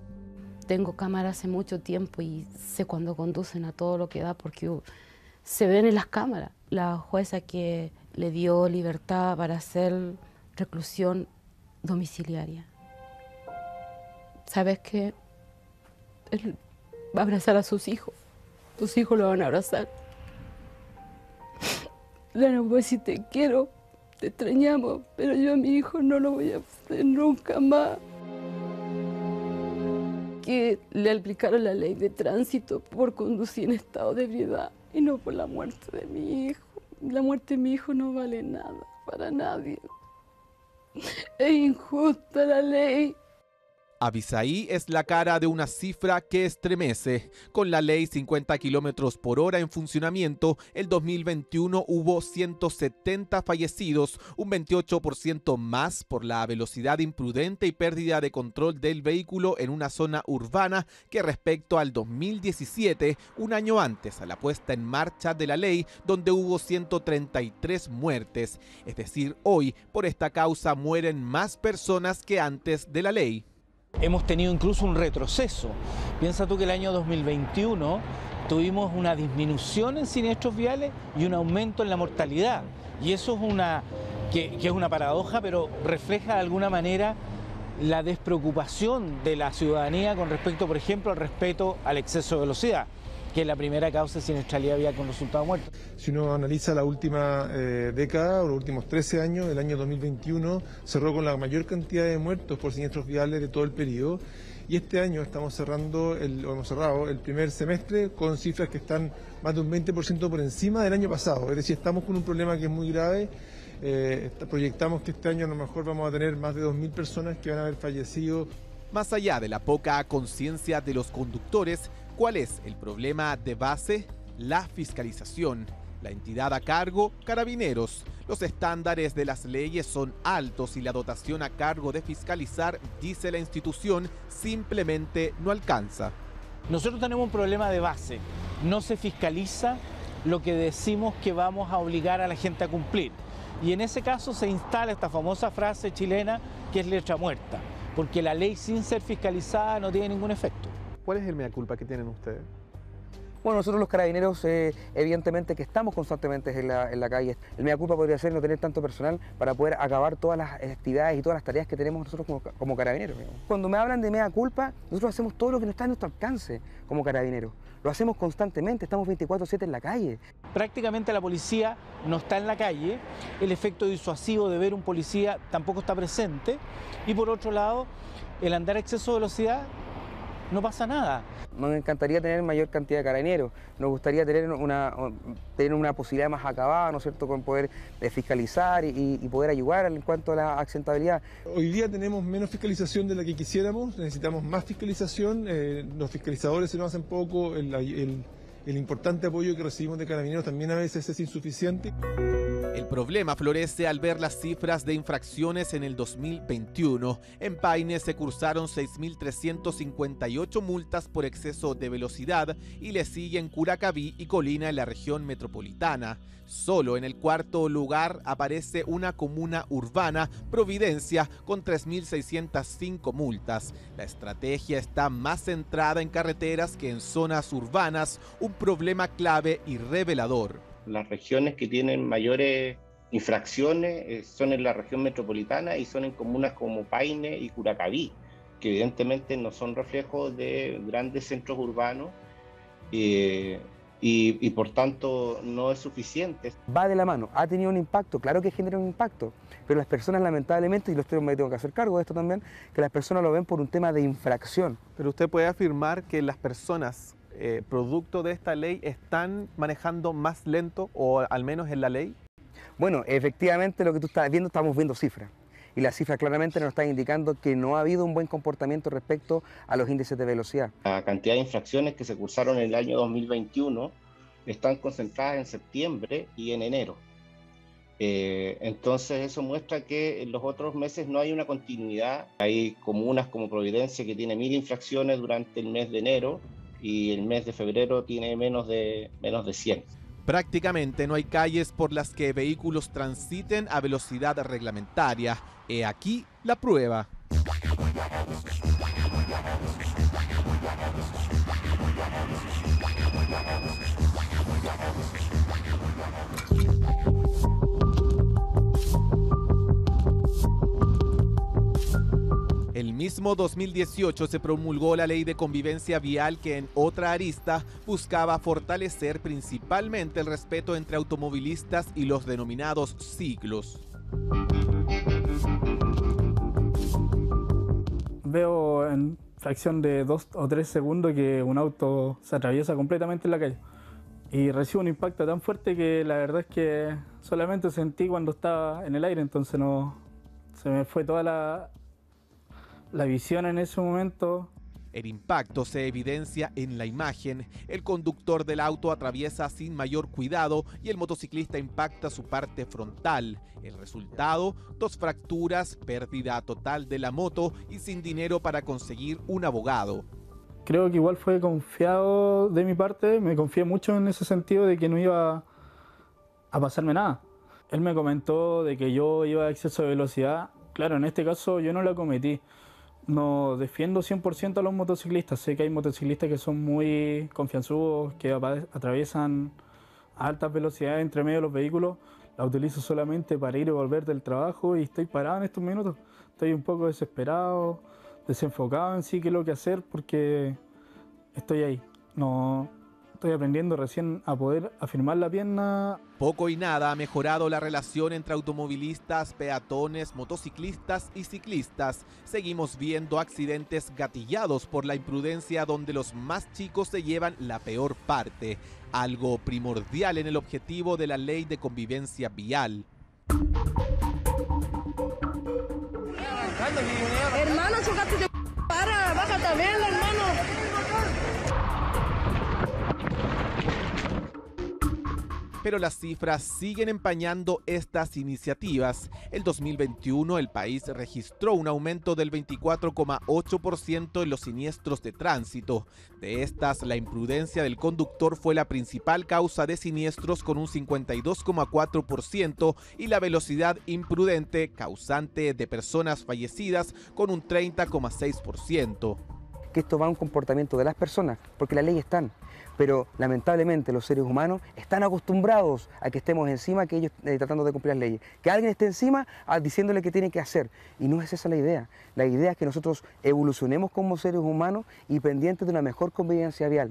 Tengo cámara hace mucho tiempo y sé cuando conducen a todo lo que da porque se ven en las cámaras. La jueza que le dio libertad para hacer reclusión domiciliaria. ¿Sabes qué? Él va a abrazar a sus hijos. Tus hijos lo van a abrazar. Le van a decir te quiero, te extrañamos, pero yo a mi hijo no lo voy a hacer nunca más. Que le aplicaron la ley de tránsito por conducir en estado de ebriedad y no por la muerte de mi hijo. La muerte de mi hijo no vale nada para nadie. Es injusta la ley. Abisaí es la cara de una cifra que estremece. Con la ley 50 km por hora en funcionamiento, el 2021 hubo 170 fallecidos, un 28% más por la velocidad imprudente y pérdida de control del vehículo en una zona urbana que respecto al 2017, un año antes a la puesta en marcha de la ley, donde hubo 133 muertes. Es decir, hoy por esta causa mueren más personas que antes de la ley. Hemos tenido incluso un retroceso. Piensa tú que el año 2021 tuvimos una disminución en siniestros viales y un aumento en la mortalidad. Y eso es es una paradoja, pero refleja de alguna manera la despreocupación de la ciudadanía con respecto, por ejemplo, al respeto al exceso de velocidad, que es la primera causa de siniestralidad vial con resultado muerto. Si uno analiza la última década, o los últimos 13 años, el año 2021 cerró con la mayor cantidad de muertos por siniestros viales de todo el periodo. Y este año hemos cerrado el primer semestre con cifras que están más de un 20% por encima del año pasado. Es decir, estamos con un problema que es muy grave. Proyectamos que este año a lo mejor vamos a tener más de 2.000 personas que van a haber fallecido. Más allá de la poca conciencia de los conductores, ¿cuál es el problema de base? La fiscalización. La entidad a cargo, Carabineros. Los estándares de las leyes son altos y la dotación a cargo de fiscalizar, dice la institución, simplemente no alcanza. Nosotros tenemos un problema de base. No se fiscaliza lo que decimos que vamos a obligar a la gente a cumplir. Y en ese caso se instala esta famosa frase chilena que es letra muerta, porque la ley sin ser fiscalizada no tiene ningún efecto. ¿Cuál es el mea culpa que tienen ustedes? Bueno, nosotros los carabineros, evidentemente que estamos constantemente en la calle. El mea culpa podría ser no tener tanto personal para poder acabar todas las actividades y todas las tareas que tenemos nosotros como carabineros. Cuando me hablan de mea culpa, nosotros hacemos todo lo que no está a nuestro alcance como carabineros. Lo hacemos constantemente, estamos 24/7 en la calle. Prácticamente la policía no está en la calle, el efecto disuasivo de ver un policía tampoco está presente y por otro lado, el andar a exceso de velocidad no pasa nada. Nos encantaría tener mayor cantidad de carabineros, nos gustaría tener una posibilidad más acabada, ¿no es cierto?, con poder fiscalizar y poder ayudar en cuanto a la accidentabilidad. Hoy día tenemos menos fiscalización de la que quisiéramos, necesitamos más fiscalización, los fiscalizadores se nos hacen poco, el importante apoyo que recibimos de Carabineros también a veces es insuficiente. El problema florece al ver las cifras de infracciones en el 2021. En Paine se cursaron 6.358 multas por exceso de velocidad y le siguen Curacaví y Colina en la región metropolitana. Solo en el cuarto lugar aparece una comuna urbana, Providencia, con 3.605 multas. La estrategia está más centrada en carreteras que en zonas urbanas, un problema clave y revelador. Las regiones que tienen mayores infracciones son en la región metropolitana y son en comunas como Paine y Curacaví, que evidentemente no son reflejos de grandes centros urbanos y por tanto no es suficiente. Va de la mano, ha tenido un impacto, claro que genera un impacto, pero las personas lamentablemente, y me tengo que hacer cargo de esto también, que las personas lo ven por un tema de infracción. Pero usted puede afirmar que las personas producto de esta ley están manejando más lento o al menos en la ley. Bueno, efectivamente lo que tú estás viendo, estamos viendo cifras y las cifras claramente nos están indicando que no ha habido un buen comportamiento respecto a los índices de velocidad. La cantidad de infracciones que se cursaron en el año 2021 están concentradas en septiembre y en enero. Entonces eso muestra que en los otros meses no hay una continuidad. Hay comunas como Providencia que tiene 1.000 infracciones durante el mes de enero y el mes de febrero tiene menos de 100. Prácticamente no hay calles por las que vehículos transiten a velocidad reglamentaria. He aquí la prueba. El mismo 2018 se promulgó la Ley de Convivencia Vial que en otra arista buscaba fortalecer principalmente el respeto entre automovilistas y los denominados ciclos. Veo en fracción de 2 o 3 segundos que un auto se atraviesa completamente en la calle y recibo un impacto tan fuerte que la verdad es que solamente sentí cuando estaba en el aire, entonces no se me fue toda la visión en ese momento. El impacto se evidencia en la imagen. El conductor del auto atraviesa sin mayor cuidado y el motociclista impacta su parte frontal. El resultado, 2 fracturas, pérdida total de la moto y sin dinero para conseguir un abogado. Creo que igual fue confiado de mi parte, me confié mucho en ese sentido de que no iba a pasarme nada. Él me comentó de que yo iba a exceso de velocidad. Claro, en este caso yo no la cometí. No defiendo 100% a los motociclistas. Sé que hay motociclistas que son muy confianzudos, que atraviesan a altas velocidades entre medio de los vehículos. La utilizo solamente para ir y volver del trabajo y estoy parado en estos minutos. Estoy un poco desesperado, desenfocado en sí qué es lo que hacer porque estoy ahí. No estoy aprendiendo recién a poder afirmar la pierna. Poco y nada ha mejorado la relación entre automovilistas, peatones, motociclistas y ciclistas. Seguimos viendo accidentes gatillados por la imprudencia donde los más chicos se llevan la peor parte. Algo primordial en el objetivo de la Ley de Convivencia Vial. Hermano, chocaste de vuelta, venla, hermano. Pero las cifras siguen empañando estas iniciativas. El 2021 el país registró un aumento del 24,8% en los siniestros de tránsito. De estas, la imprudencia del conductor fue la principal causa de siniestros con un 52,4% y la velocidad imprudente causante de personas fallecidas con un 30,6%. Que esto va a un comportamiento de las personas, porque las leyes están, pero lamentablemente los seres humanos están acostumbrados a que estemos encima que ellos tratando de cumplir las leyes, que alguien esté encima diciéndole qué tiene que hacer, y no es esa la idea es que nosotros evolucionemos como seres humanos y pendientes de una mejor convivencia vial.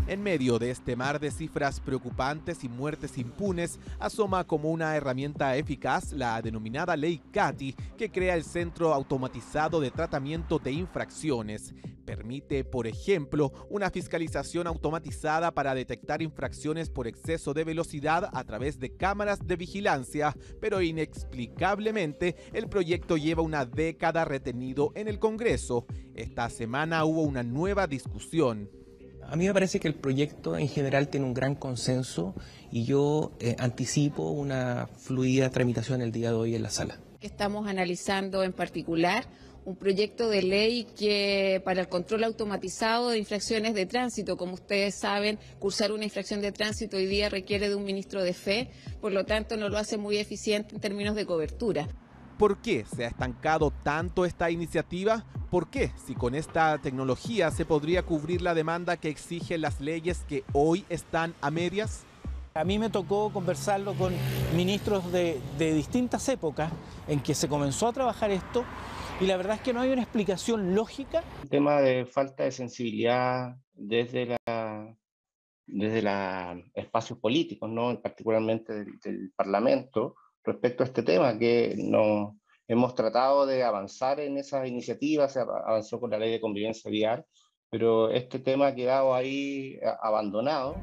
En medio de este mar de cifras preocupantes y muertes impunes, asoma como una herramienta eficaz la denominada Ley CATI, que crea el Centro Automatizado de Tratamiento de Infracciones. Permite, por ejemplo, una fiscalización automatizada para detectar infracciones por exceso de velocidad a través de cámaras de vigilancia, pero inexplicablemente el proyecto lleva una década retenido en el Congreso. Esta semana hubo una nueva discusión. A mí me parece que el proyecto en general tiene un gran consenso y yo anticipo una fluida tramitación el día de hoy en la sala. Estamos analizando en particular un proyecto de ley que para el control automatizado de infracciones de tránsito. Como ustedes saben, cursar una infracción de tránsito hoy día requiere de un ministro de fe, por lo tanto no lo hace muy eficiente en términos de cobertura. ¿Por qué se ha estancado tanto esta iniciativa? ¿Por qué, si con esta tecnología se podría cubrir la demanda que exigen las leyes que hoy están a medias? A mí me tocó conversarlo con ministros de distintas épocas en que se comenzó a trabajar esto y la verdad es que no hay una explicación lógica. El tema de falta de sensibilidad desde los espacios políticos, ¿no? Particularmente del Parlamento, respecto a este tema, que no hemos tratado de avanzar en esas iniciativas, se avanzó con la ley de convivencia vial, pero este tema ha quedado ahí abandonado.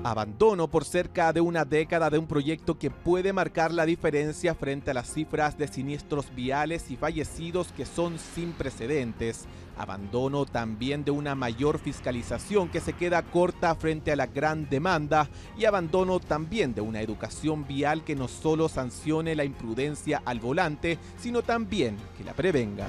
Abandono por cerca de una década de un proyecto que puede marcar la diferencia frente a las cifras de siniestros viales y fallecidos que son sin precedentes. Abandono también de una mayor fiscalización que se queda corta frente a la gran demanda y abandono también de una educación vial que no solo sancione la imprudencia al volante, sino también que la prevenga.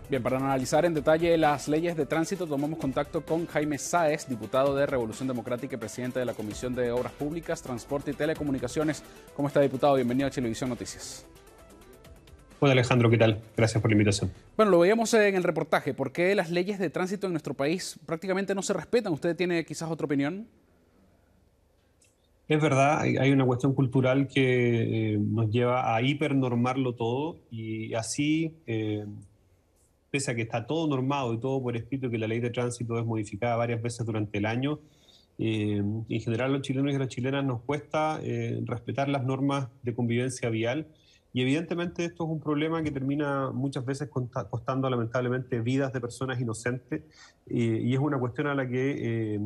Bien, para analizar en detalle las leyes de tránsito tomamos contacto con Jaime Sáez, diputado de Revolución Democrática y presidente de la Comisión de Obras Públicas, Transporte y Telecomunicaciones. ¿Cómo está, diputado? Bienvenido a Chilevisión Noticias. Hola Alejandro, ¿qué tal? Gracias por la invitación. Bueno, lo veíamos en el reportaje. ¿Por qué las leyes de tránsito en nuestro país prácticamente no se respetan? ¿Usted tiene quizás otra opinión? Es verdad, hay una cuestión cultural que nos lleva a hipernormarlo todo y así... pese a que está todo normado y todo por escrito, que la ley de tránsito es modificada varias veces durante el año, en general los chilenos y las chilenas nos cuesta respetar las normas de convivencia vial y evidentemente esto es un problema que termina muchas veces costando lamentablemente vidas de personas inocentes y es una cuestión a la que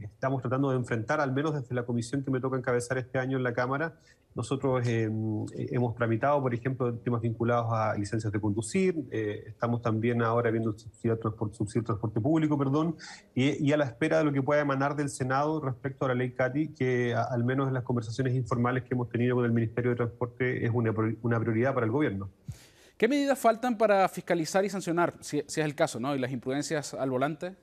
estamos tratando de enfrentar, al menos desde la comisión que me toca encabezar este año en la Cámara. Nosotros hemos tramitado, por ejemplo, temas vinculados a licencias de conducir, estamos también ahora viendo subsidio de transporte público, y a la espera de lo que pueda emanar del Senado respecto a la ley CATI, que al menos en las conversaciones informales que hemos tenido con el Ministerio de Transporte es una prioridad para el gobierno. ¿Qué medidas faltan para fiscalizar y sancionar, si es el caso, ¿no? ¿Y las imprudencias al volante?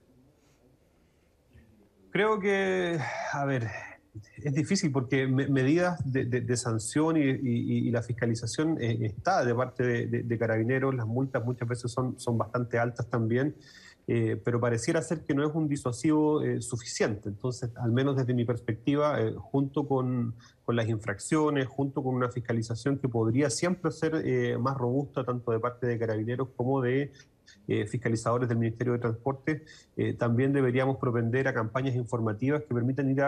Creo que, es difícil porque medidas de sanción y la fiscalización está de parte de Carabineros. Las multas muchas veces son bastante altas también, pero pareciera ser que no es un disuasivo suficiente. Entonces, al menos desde mi perspectiva, junto con las infracciones, junto con una fiscalización que podría siempre ser más robusta tanto de parte de Carabineros como de fiscalizadores del Ministerio de Transporte, también deberíamos propender a campañas informativas que permitan ir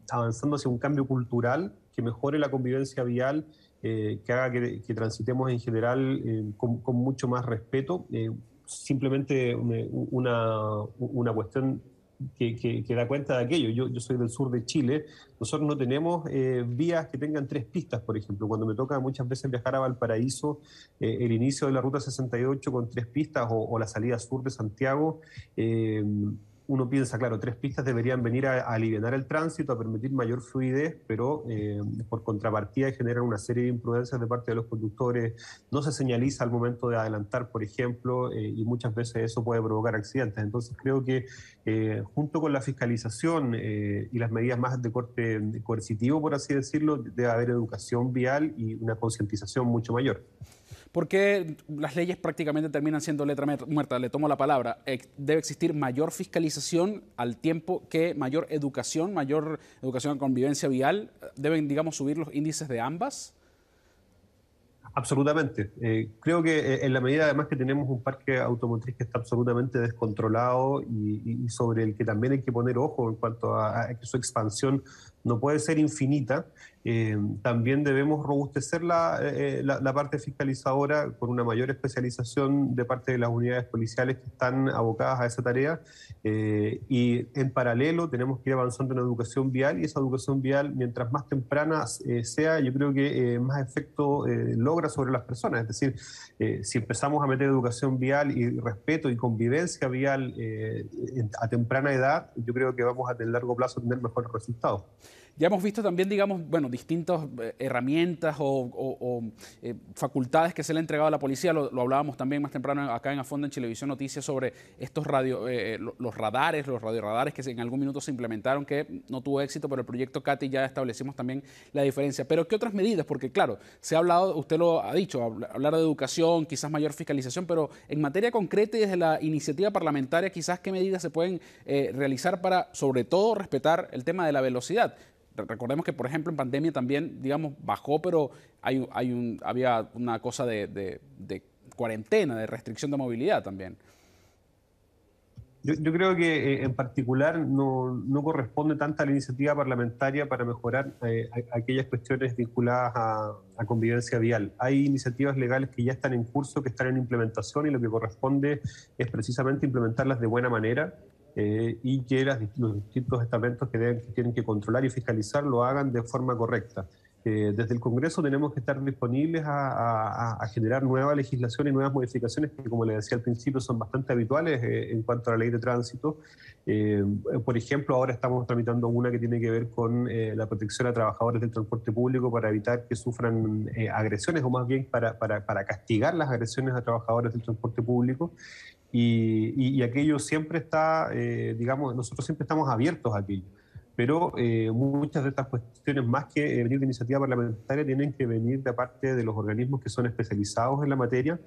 avanzando hacia un cambio cultural que mejore la convivencia vial, que haga que transitemos en general con mucho más respeto. Simplemente una cuestión que da cuenta de aquello. Yo soy del sur de Chile. Nosotros no tenemos vías que tengan 3 pistas, por ejemplo. Cuando me toca muchas veces viajar a Valparaíso, el inicio de la Ruta 68 con 3 pistas o la salida sur de Santiago, uno piensa, claro, 3 pistas deberían venir a aliviar el tránsito, a permitir mayor fluidez, pero por contrapartida generan una serie de imprudencias de parte de los conductores. No se señaliza al momento de adelantar, por ejemplo, y muchas veces eso puede provocar accidentes. Entonces creo que junto con la fiscalización y las medidas más de corte coercitivo, por así decirlo, debe haber educación vial y una concientización mucho mayor. Porque las leyes prácticamente terminan siendo letra muerta, le tomo la palabra. Debe existir mayor fiscalización al tiempo que mayor educación en convivencia vial. ¿Deben, digamos, subir los índices de ambas? Absolutamente. Creo que en la medida además que tenemos un parque automotriz que está absolutamente descontrolado y sobre el que también hay que poner ojo en cuanto a que su expansión no puede ser infinita, también debemos robustecer la parte fiscalizadora con una mayor especialización de parte de las unidades policiales que están abocadas a esa tarea, y en paralelo tenemos que ir avanzando en educación vial, y esa educación vial, mientras más temprana sea, yo creo que más efecto logra sobre las personas. Es decir, si empezamos a meter educación vial y respeto y convivencia vial a temprana edad, yo creo que vamos a, en largo plazo, tener mejores resultados. Ya hemos visto también, digamos, bueno, distintas herramientas o facultades que se le ha entregado a la policía. Lo hablábamos también más temprano acá en A Fondo en Chilevisión Noticias sobre estos los radioradares que en algún minuto se implementaron, que no tuvo éxito, pero el proyecto CATI ya establecimos también la diferencia. Pero ¿qué otras medidas? Porque claro, se ha hablado, usted lo ha dicho, hablar de educación, quizás mayor fiscalización, pero en materia concreta y desde la iniciativa parlamentaria, quizás qué medidas se pueden realizar para, sobre todo, respetar el tema de la velocidad. Recordemos que, por ejemplo, en pandemia también, digamos, bajó, pero había una cosa de cuarentena, de restricción de movilidad también. Yo creo que en particular no corresponde tanta la iniciativa parlamentaria para mejorar aquellas cuestiones vinculadas a convivencia vial. Hay iniciativas legales que ya están en curso, que están en implementación, y lo que corresponde es precisamente implementarlas de buena manera, y que los distintos estamentos que tienen que controlar y fiscalizar lo hagan de forma correcta. Desde el Congreso tenemos que estar disponibles a generar nueva legislación y nuevas modificaciones que, como le decía al principio, son bastante habituales en cuanto a la ley de tránsito. Por ejemplo, ahora estamos tramitando una que tiene que ver con la protección a trabajadores del transporte público para evitar que sufran agresiones, o más bien para castigar las agresiones a trabajadores del transporte público. Y aquello siempre está, digamos, nosotros siempre estamos abiertos a aquello. Pero muchas de estas cuestiones, más que venir de iniciativa parlamentaria, tienen que venir de parte de los organismos que son especializados en la materia,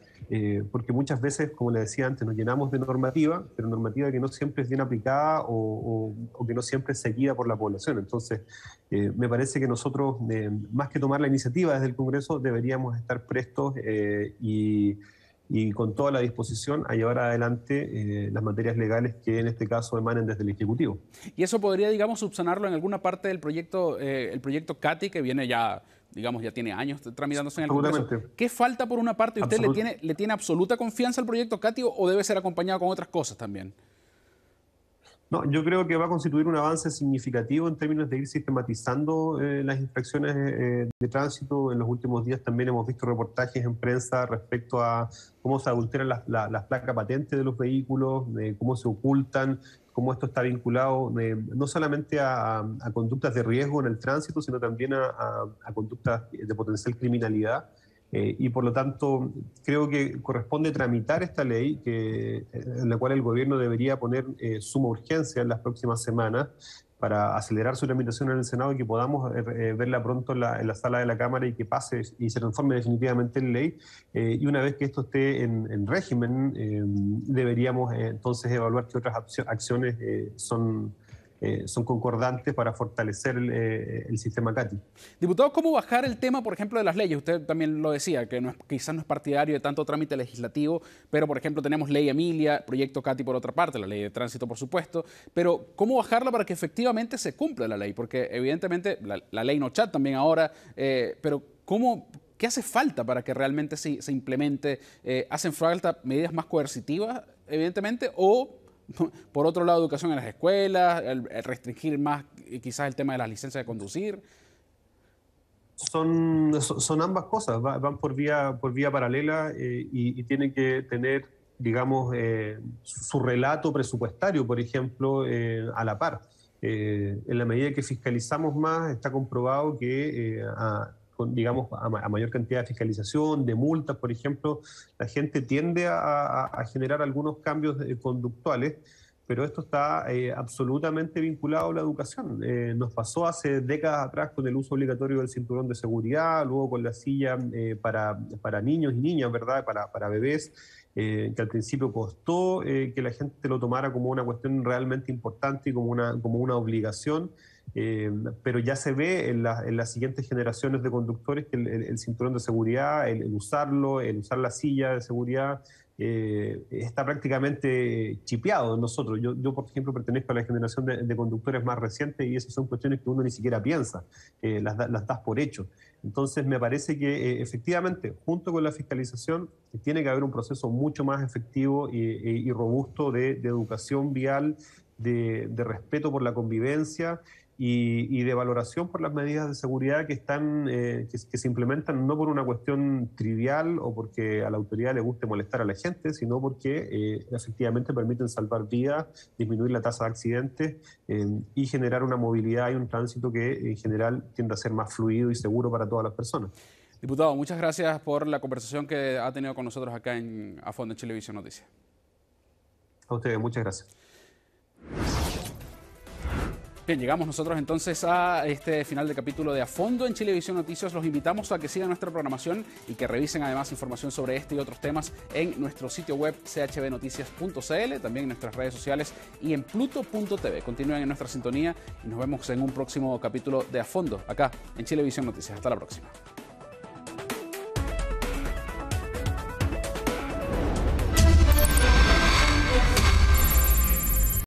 porque muchas veces, como le decía antes, nos llenamos de normativa, pero normativa que no siempre es bien aplicada o que no siempre es seguida por la población. Entonces, me parece que nosotros, más que tomar la iniciativa desde el Congreso, deberíamos estar prestos y con toda la disposición a llevar adelante las materias legales que en este caso emanen desde el Ejecutivo. Y eso podría, digamos, subsanarlo en alguna parte del proyecto, el proyecto CATI, que viene ya, digamos, ya tiene años tramitándose en el Congreso. ¿Qué falta por una parte? ¿Usted le tiene absoluta confianza al proyecto CATI o debe ser acompañado con otras cosas también? No, yo creo que va a constituir un avance significativo en términos de ir sistematizando las infracciones de tránsito. En los últimos días también hemos visto reportajes en prensa respecto a cómo se adulteran las placas patentes de los vehículos, cómo se ocultan, cómo esto está vinculado no solamente a conductas de riesgo en el tránsito, sino también a conductas de potencial criminalidad. Y por lo tanto creo que corresponde tramitar esta ley en la cual el gobierno debería poner suma urgencia en las próximas semanas para acelerar su tramitación en el Senado y que podamos verla pronto en la sala de la Cámara y que pase y se transforme definitivamente en ley. Y una vez que esto esté en régimen, deberíamos entonces evaluar qué otras acciones son concordantes para fortalecer el sistema CATI. Diputado, ¿cómo bajar el tema, por ejemplo, de las leyes? Usted también lo decía, que quizás no es partidario de tanto trámite legislativo, pero, por ejemplo, tenemos Ley Emilia, proyecto CATI por otra parte, la Ley de Tránsito, por supuesto, pero ¿cómo bajarla para que efectivamente se cumpla la ley? Porque, evidentemente, la Ley No-Chat también ahora, pero ¿qué hace falta para que realmente se implemente? ¿Hacen falta medidas más coercitivas, evidentemente, o Por otro lado, educación en las escuelas, el restringir más quizás el tema de las licencias de conducir. Son ambas cosas, van por vía paralela y tienen que tener, digamos, su relato presupuestario, por ejemplo, a la par. En la medida que fiscalizamos más, está comprobado que a mayor cantidad de fiscalización, de multas, por ejemplo, la gente tiende a generar algunos cambios conductuales, pero esto está absolutamente vinculado a la educación. Nos pasó hace décadas atrás con el uso obligatorio del cinturón de seguridad, luego con la silla para niños y niñas, ¿verdad? Para bebés, que al principio costó que la gente lo tomara como una cuestión realmente importante y como una obligación. Pero ya se ve en las siguientes generaciones de conductores que el cinturón de seguridad, el usarlo, el usar la silla de seguridad, está prácticamente chipeado en nosotros. Yo, por ejemplo, pertenezco a la generación de conductores más recientes y esas son cuestiones que uno ni siquiera piensa, las das por hecho. Entonces me parece que efectivamente, junto con la fiscalización, tiene que haber un proceso mucho más efectivo y robusto de educación vial, de respeto por la convivencia y de valoración por las medidas de seguridad que se implementan no por una cuestión trivial o porque a la autoridad le guste molestar a la gente, sino porque efectivamente permiten salvar vidas, disminuir la tasa de accidentes y generar una movilidad y un tránsito que en general tiende a ser más fluido y seguro para todas las personas. Diputado, muchas gracias por la conversación que ha tenido con nosotros acá A Fondo en Chilevisión Noticias. A ustedes, muchas gracias. Bien, llegamos nosotros entonces a este final de capítulo de A Fondo en Chilevisión Noticias. Los invitamos a que sigan nuestra programación y que revisen además información sobre este y otros temas en nuestro sitio web chbnoticias.cl, también en nuestras redes sociales y en pluto.tv. Continúen en nuestra sintonía y nos vemos en un próximo capítulo de A Fondo acá en Chilevisión Noticias. Hasta la próxima.